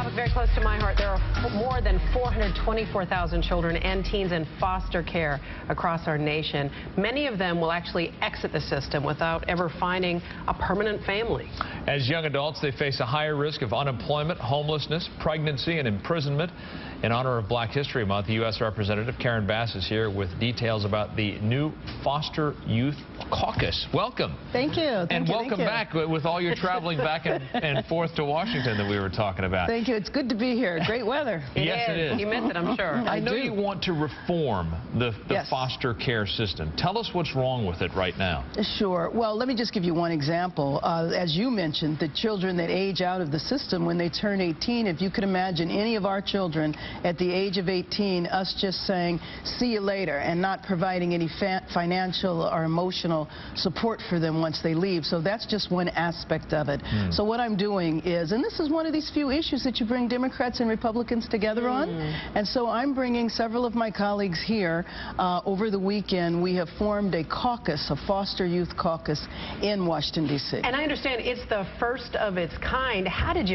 topic very close to my heart. There are more than 424,000 children and teens in foster care across our nation. Many of them will actually exit the system without ever finding a permanent family. As young adults, they face a higher risk of unemployment, homelessness, pregnancy, and imprisonment. In honor of Black History Month, the U.S. Representative Karen Bass is here with details about the new Foster Youth Caucus. Welcome. Thank you. And welcome back with all your traveling back and forth to Washington that we were talking about. Thank you. It's good to be here. Great weather. Yes, it is. You miss it, I'm sure. I know you want to reform the foster care system. Tell us what's wrong with it right now. Sure. Well, let me just give you one example. As you mentioned, the children that age out of the system when they turn 18, if you could imagine any of our children at the age of 18, us just saying, see you later, and not providing any financial or emotional support for them once they leave. So that's just one aspect of it. So what I'm doing is, and this is one of these few issues that you bring Democrats and Republicans together on, and so I'm bringing several of my colleagues here. Over the weekend, we have formed a caucus, a foster youth caucus in Washington, D.C. And I understand it's the first of its kind. How did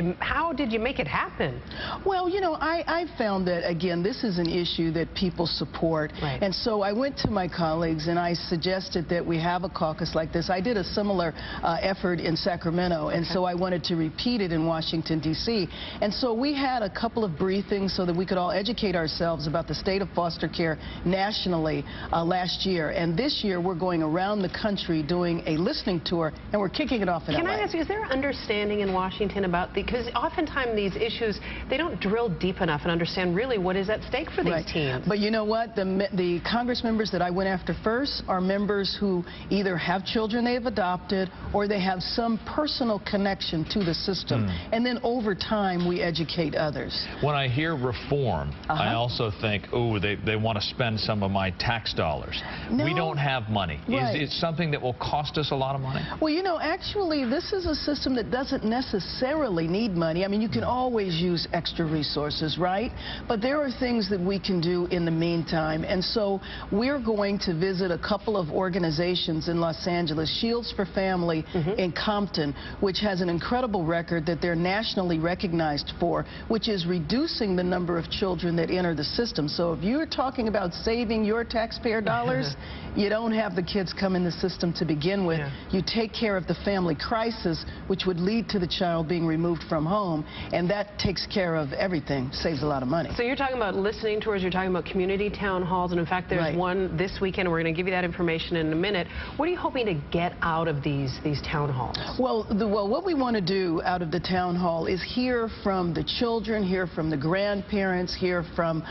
you make it happen? Well, you know, I found that, again, this is an issue that people support. Right. And so I went to my colleagues and I suggested that we have a caucus like this. I did a similar effort in Sacramento, and so I wanted to repeat it in Washington, D.C. And so we had a couple of briefings so that we could all educate ourselves about the state of foster care nationally last year. And this year we're going around the country doing a listening tour, and we're kicking it off in LA. Can I ask you, is there understanding in Washington about because oftentimes these issues, they don't drill deep enough and understand really what is at stake for these teens. But you know what? The Congress members that I went after first are members who either have children they have adopted or they have some personal connection to the system. And then over time, we educate others. When I hear reform, I also think, oh, they want to spend some of my tax dollars. No. We don't have money. Right. Is it something that will cost us a lot of money? Well, you know, actually, this is a system that doesn't necessarily need money. I mean, you can always use extra resources, right? But there are things that we can do in the meantime. And so we're going to visit a couple of organizations in Los Angeles, Shields for Family in Compton, which has an incredible record that they're nationally recognized for, which is reducing the number of children that enter the system. So if you're talking about saving your taxpayer dollars, you don't have the kids come in the system to begin with. You take care of the family crisis, which would lead to the child being removed from home, and that takes care of everything, saves a lot of money. So you're talking about listening tours, you're talking about community town halls, and in fact there's one this weekend, and we're going to give you that information in a minute. What are you hoping to get out of these town halls? Well, what we want to do out of the town hall is hear from the children, hear from the grandparents, hear from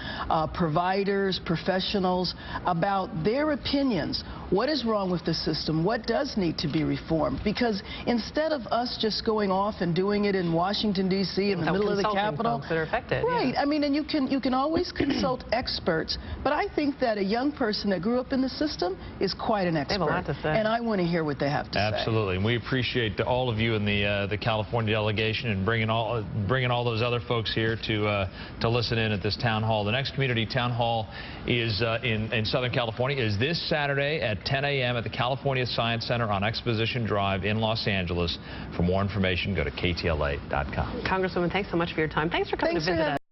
providers, professionals about their opinions. What is wrong with the system? What does need to be reformed? Because instead of us just going off and doing it in Washington, D.C., in the middle of the Capitol, that are affected. Right. I mean, and you can always consult experts, but I think that a young person that grew up in the system is quite an expert. They have a lot to say. And I want to hear what they have to say. Absolutely. And we appreciate all of you in the California delegation and bringing all those other folks here to listen in at this town hall. The next community town hall is in Southern California is this Saturday at 10 a.m. at the California Science Center on Exposition Drive in Los Angeles. For more information, go to KTLA.com. Congresswoman, thanks so much for your time. Thanks for coming to visit us.